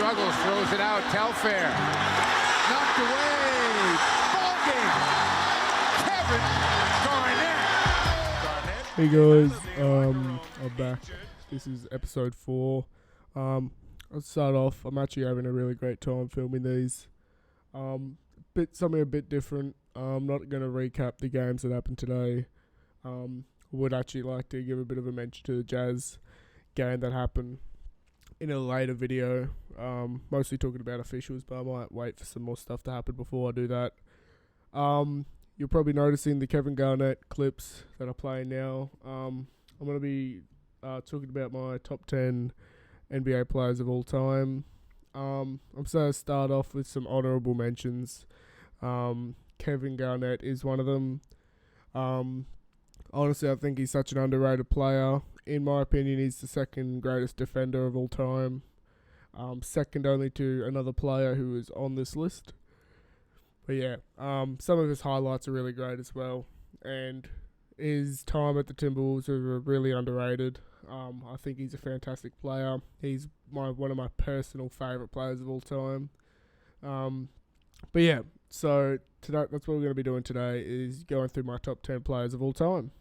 struggles, throws it out. Telfair knocked away. Ball game. Kevin Garnett. Hey guys, I'm back. This is episode 4. I'll start off. I'm actually having a really great time filming these. Something a bit different. I'm not going to recap the games that happened today. Would actually like to give a bit of a mention to the Jazz game that happened in a later video. Mostly talking about officials, but I might wait for some more stuff to happen before I do that. You're probably noticing the Kevin Garnett clips that are playing now. I'm going to be talking about my top 10 NBA players of all time. I'm going to start off with some honourable mentions. Kevin Garnett is one of them. Honestly, I think he's such an underrated player. In my opinion, he's the second greatest defender of all time. Second only to another player who is on this list. But yeah, some of his highlights are really great as well. And his time at the Timberwolves was really underrated. I think he's a fantastic player. He's one of my personal favourite players of all time. But yeah, so today, that's what we're going to be doing today, is going through my top 10 players of all time.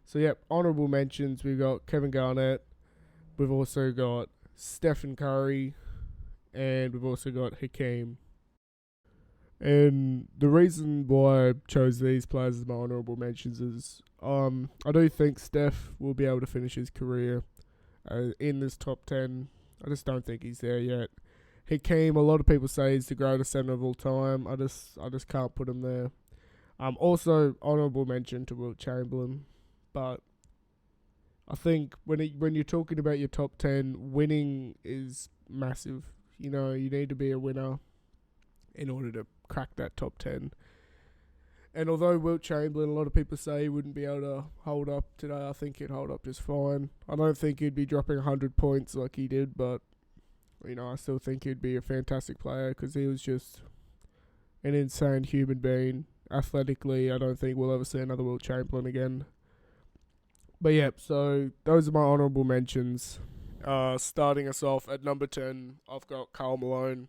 So yeah, honourable mentions, we've got Kevin Garnett, we've also got Stephen Curry, and we've also got Hakeem. And the reason why I chose these players as my honourable mentions is I do think Steph will be able to finish his career in this top 10. I just don't think he's there yet. Hakeem, a lot of people say he's the greatest centre of all time. I just can't put him there. Also, honourable mention to Wilt Chamberlain. But I think when you're talking about your top 10, winning is massive. You know, you need to be a winner in order to crack that top 10. And although Wilt Chamberlain, a lot of people say he wouldn't be able to hold up today, I think he'd hold up just fine. I don't think he'd be dropping 100 points like he did, but you know, I still think he'd be a fantastic player because he was just an insane human being. Athletically, I don't think we'll ever see another Wilt Chamberlain again. But yeah, so those are my honourable mentions. Starting us off at number 10, I've got Karl Malone.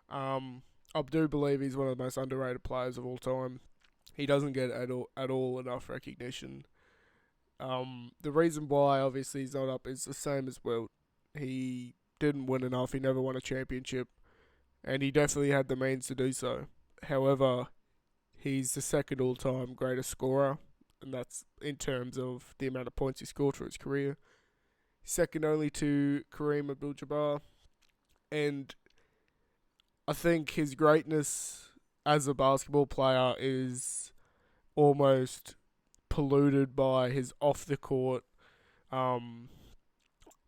I do believe he's one of the most underrated players of all time. He doesn't get at all enough recognition. The reason why, obviously, he's not up is the same as Wilt. He didn't win enough. He never won a championship, and he definitely had the means to do so. However, he's the second all-time greatest scorer, and that's in terms of the amount of points he scored for his career. Second only to Kareem Abdul-Jabbar, and I think his greatness as a basketball player is almost polluted by his off-the-court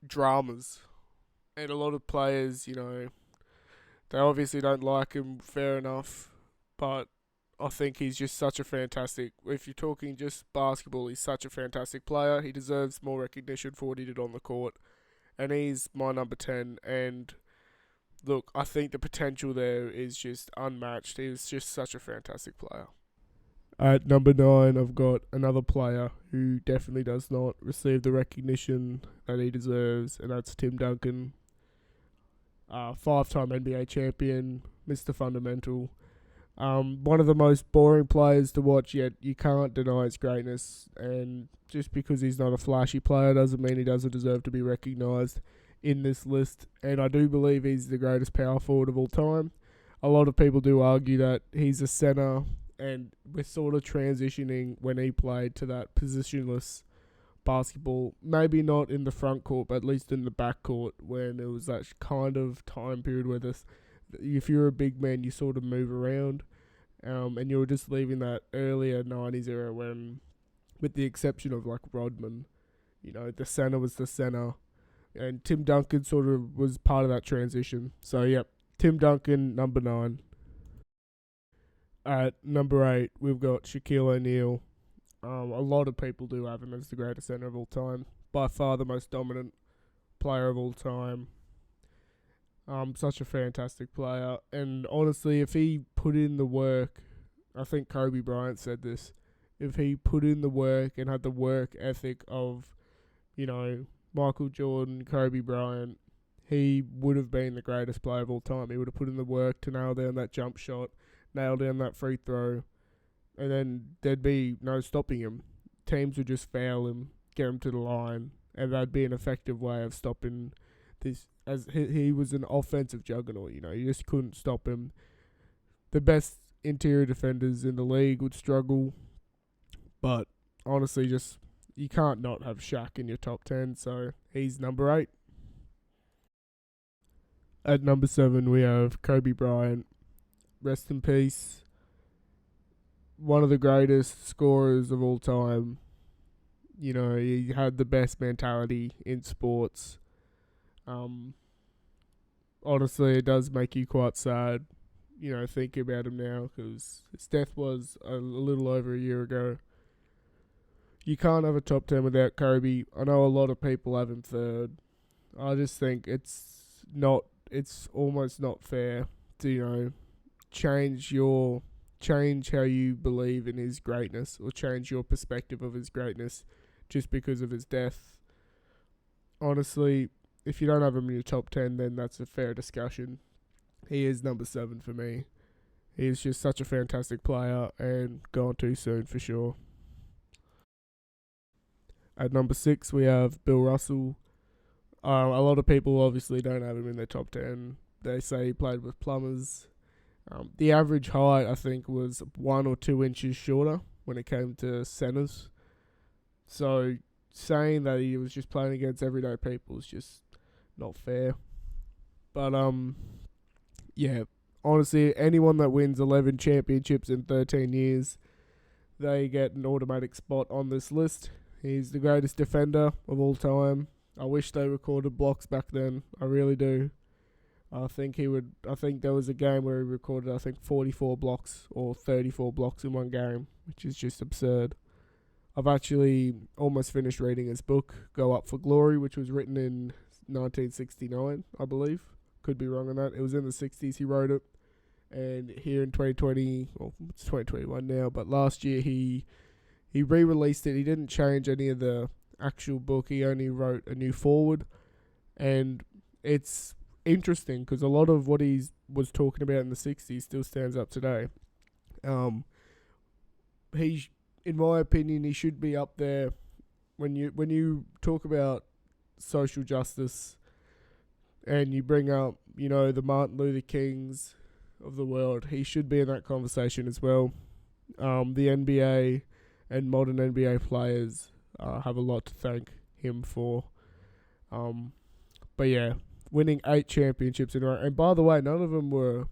dramas. And a lot of players, you know, they obviously don't like him, fair enough, but I think he's just such a fantastic, if you're talking just basketball, he's such a fantastic player. He deserves more recognition for what he did on the court, and he's my number 10, and look, I think the potential there is just unmatched. He's just such a fantastic player. At number 9, I've got another player who definitely does not receive the recognition that he deserves, and that's Tim Duncan. 5-time NBA champion, Mr. Fundamental. One of the most boring players to watch, yet you can't deny his greatness. And just because he's not a flashy player doesn't mean he doesn't deserve to be recognised in this list. And I do believe he's the greatest power forward of all time. A lot of people do argue that he's a centre, and we're sort of transitioning when he played to that positionless basketball, maybe not in the front court, but at least in the back court, when it was that kind of time period where if you're a big man, you sort of move around, and you were just leaving that earlier 90s era when, with the exception of like Rodman, you know, the center was the center, and Tim Duncan sort of was part of that transition. So yep, Tim Duncan, number 9. At number 8, we've got Shaquille O'Neal. A lot of people do have him as the greatest center of all time. By far the most dominant player of all time. Such a fantastic player. And honestly, if he put in the work, I think Kobe Bryant said this, if he put in the work and had the work ethic of, you know, Michael Jordan, Kobe Bryant, he would have been the greatest player of all time. He would have put in the work to nail down that jump shot, nail down that free throw, and then there'd be no stopping him. Teams would just foul him, get him to the line, and that'd be an effective way of stopping this. As he was an offensive juggernaut, you just couldn't stop him. The best interior defenders in the league would struggle, but honestly, just you can't not have Shaq in your top 10, so he's number 8. At number 7, we have Kobe Bryant. Rest in peace. One of the greatest scorers of all time. He had the best mentality in sports. Honestly, it does make you quite sad, thinking about him now, because his death was a little over a year ago. You can't have a top 10 without Kobe. I know a lot of people have him third. I just think it's almost not fair to, change how you believe in his greatness, or change your perspective of his greatness just because of his death. Honestly, if you don't have him in your top 10, then that's a fair discussion. He is number 7 for me. He is just such a fantastic player and gone too soon for sure. At number 6, we have Bill Russell. A lot of people obviously don't have him in their top 10. They say he played with plumbers. The average height, I think, was 1 or 2 inches shorter when it came to centers. So saying that he was just playing against everyday people is just not fair. But yeah, honestly, anyone that wins 11 championships in 13 years, they get an automatic spot on this list. He's the greatest defender of all time. I wish they recorded blocks back then. I really do. I think there was a game where he recorded 44 blocks or 34 blocks in one game, which is just absurd. I've actually almost finished reading his book, Go Up for Glory, which was written in 1969, I believe. Could be wrong on that. It was in the 60s he wrote it. And here in 2020, well, it's 2021 now, but last year he re-released it. He didn't change any of the actual book. He only wrote a new foreword. And it's interesting because a lot of what he was talking about in the 60s still stands up today. In my opinion, he should be up there when you talk about social justice and you bring up, the Martin Luther Kings of the world. He should be in that conversation as well. The NBA and modern NBA players have a lot to thank him for. But yeah, winning 8 championships in a row. And by the way, none of them were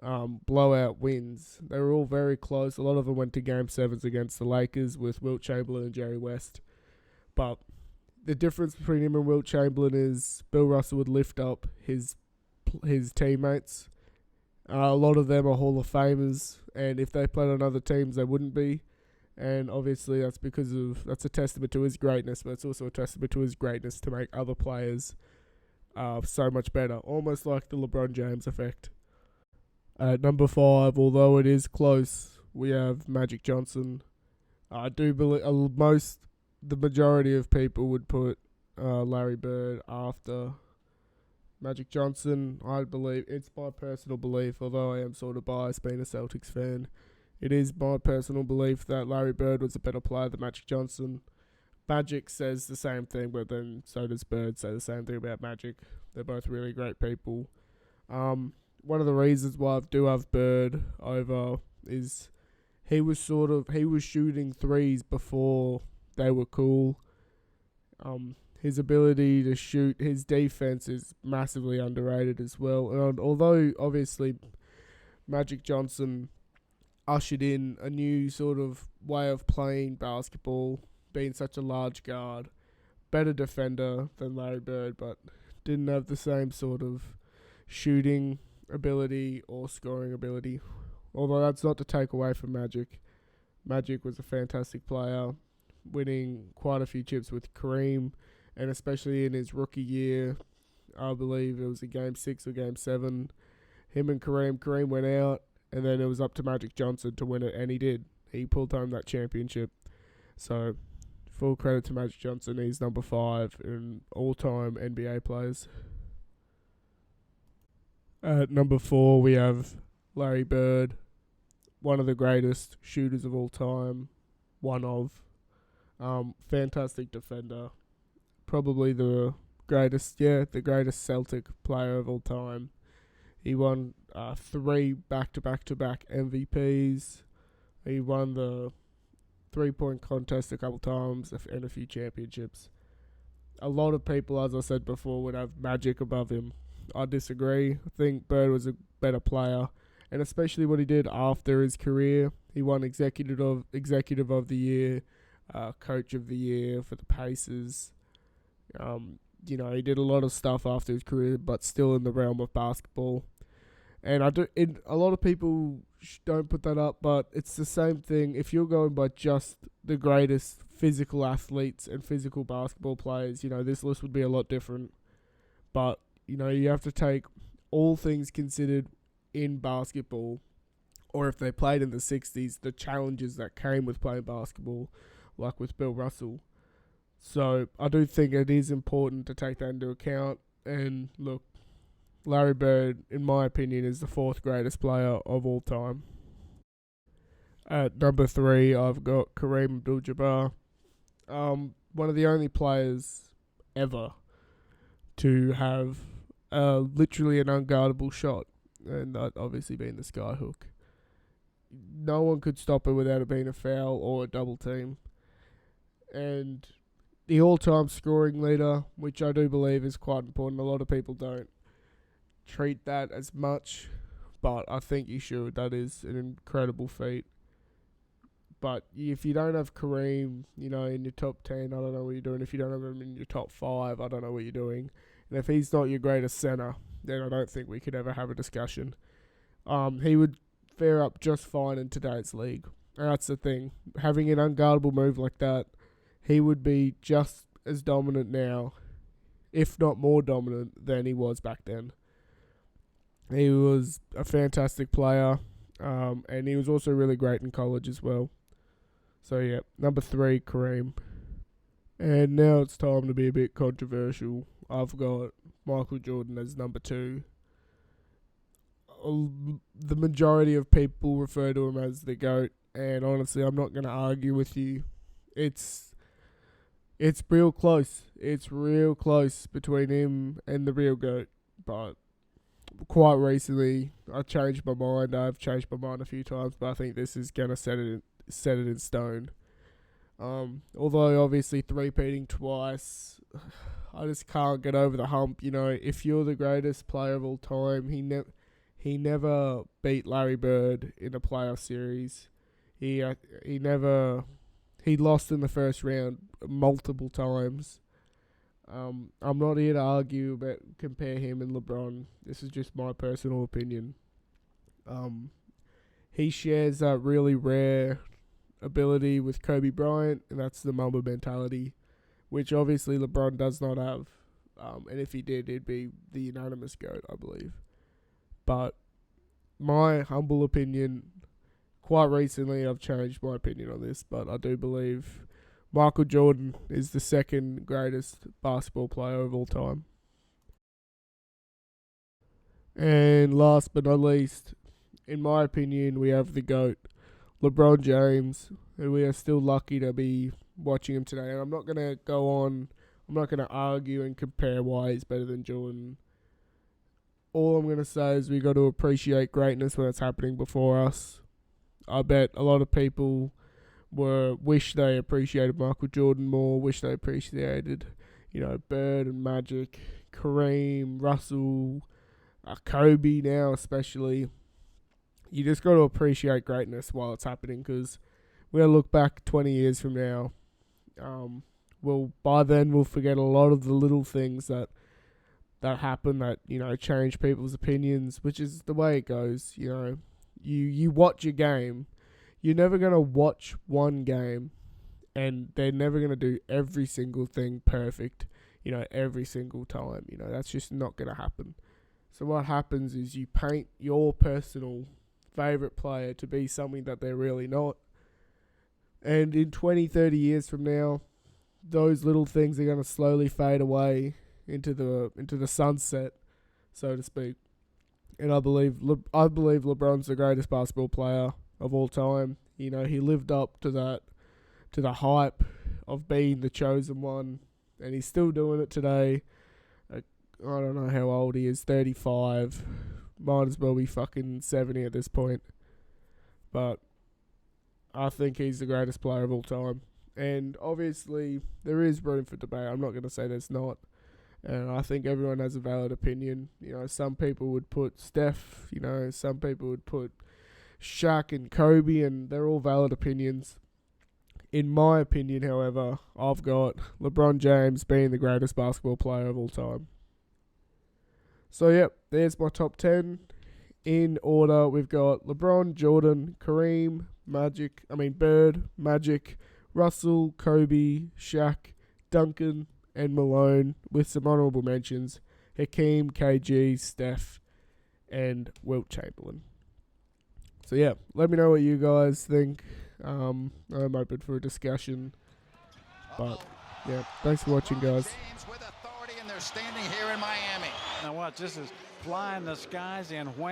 blowout wins. They were all very close. A lot of them went to Game 7s against the Lakers with Wilt Chamberlain and Jerry West. But the difference between him and Wilt Chamberlain is Bill Russell would lift up his teammates. A lot of them are Hall of Famers, and if they played on other teams, they wouldn't be. And obviously that's a testament to his greatness, but it's also a testament to his greatness to make other players so much better. Almost like the LeBron James effect. At number 5, although it is close, we have Magic Johnson. I do believe the majority of people would put Larry Bird after Magic Johnson. I believe, it's my personal belief, although I am sort of biased being a Celtics fan, it is my personal belief that Larry Bird was a better player than Magic Johnson. Magic says the same thing, but then so does Bird say the same thing about Magic. They're both really great people. One of the reasons why I do have Bird over is he was shooting threes before they were cool. His ability to shoot, his defense is massively underrated as well. And although obviously Magic Johnson ushered in a new sort of way of playing basketball, being such a large guard, better defender than Larry Bird, but didn't have the same sort of shooting ability or scoring ability. Although that's not to take away from Magic. Magic was a fantastic player, winning quite a few chips with Kareem, and especially in his rookie year, I believe it was in Game 6 or Game 7, him and Kareem went out, and then it was up to Magic Johnson to win it, and he did. He pulled home that championship. So, full credit to Magic Johnson. He's number 5 in all-time NBA players. At number 4, we have Larry Bird, one of the greatest shooters of all time. One of. Fantastic defender. Probably the greatest Celtic player of all time. He won 3 back-to-back-to-back MVPs. He won the 3-point contest a couple times and a few championships. A lot of people, as I said before, would have Magic above him. I disagree. I think Bird was a better player, and especially what he did after his career. He won executive of the year, coach of the year for the Pacers. He did a lot of stuff after his career, but still in the realm of basketball. And a lot of people don't put that up, but it's the same thing. If you're going by just the greatest physical athletes and physical basketball players, this list would be a lot different. But, you have to take all things considered in basketball, or if they played in the 60s, the challenges that came with playing basketball, like with Bill Russell. So I do think it is important to take that into account. And look, Larry Bird, in my opinion, is the 4th greatest player of all time. At number 3, I've got Kareem Abdul-Jabbar. One of the only players ever to have literally an unguardable shot, and that obviously being the skyhook. No one could stop it without it being a foul or a double team. And the all-time scoring leader, which I do believe is quite important. A lot of people don't treat that as much, but I think you should. That is an incredible feat. But if you don't have Kareem, in your top 10, I don't know what you're doing. If you don't have him in your top 5, I don't know what you're doing. And if he's not your greatest center, then I don't think we could ever have a discussion. He would fare up just fine in today's league. And that's the thing. Having an unguardable move like that, he would be just as dominant now, if not more dominant than he was back then. He was a fantastic player, and he was also really great in college as well. So, yeah, number 3, Kareem. And now it's time to be a bit controversial. I've got Michael Jordan as number 2. The majority of people refer to him as the GOAT, and honestly, I'm not going to argue with you. It's real close. It's real close between him and the real GOAT, but quite recently, I changed my mind. I've changed my mind a few times, but I think this is going to set it in stone. Although, obviously, three-peating twice, I just can't get over the hump. If you're the greatest player of all time, he never beat Larry Bird in a playoff series. He lost in the first round multiple times. I'm not here to argue about compare him and LeBron. This is just my personal opinion. He shares that really rare ability with Kobe Bryant, and that's the Mamba mentality, which obviously LeBron does not have. And if he did, it'd be the unanimous GOAT, I believe. But my humble opinion, quite recently I've changed my opinion on this, but I do believe Michael Jordan is the 2nd greatest basketball player of all time. And last but not least, in my opinion, we have the GOAT, LeBron James, and we are still lucky to be watching him today. And I'm not going to argue and compare why he's better than Jordan. All I'm going to say is we got to appreciate greatness when it's happening before us. I bet a lot of people wish they appreciated Michael Jordan more, wish they appreciated, Bird and Magic, Kareem, Russell, Kobe now especially. You just got to appreciate greatness while it's happening, because we're going to look back 20 years from now. By then we'll forget a lot of the little things that happen that, change people's opinions, which is the way it goes. You watch a game. You're never going to watch one game and they're never going to do every single thing perfect, every single time. That's just not going to happen. So what happens is you paint your personal favourite player to be something that they're really not. And in 20, 30 years from now, those little things are going to slowly fade away into the sunset, so to speak. and I believe LeBron's the greatest basketball player of all time. You know, he lived up to the hype of being the chosen one, and he's still doing it today. I don't know how old he is, 35. Might as well be fucking 70 at this point. But I think he's the greatest player of all time. And obviously, there is room for debate. I'm not going to say there's not. And I think everyone has a valid opinion. You know, some people would put Steph, you know, some people would put Shaq and Kobe, and they're all valid opinions. In my opinion, however, I've got LeBron James being the greatest basketball player of all time. So, yep, there's my top 10. In order, we've got LeBron, Jordan, Kareem, Bird, Magic, Russell, Kobe, Shaq, Duncan, and Malone, with some honourable mentions: Hakeem, KG, Steph, and Wilt Chamberlain. So yeah, let me know what you guys think. I'm open for a discussion. But yeah, thanks for watching, guys. Now watch, this is flying the skies and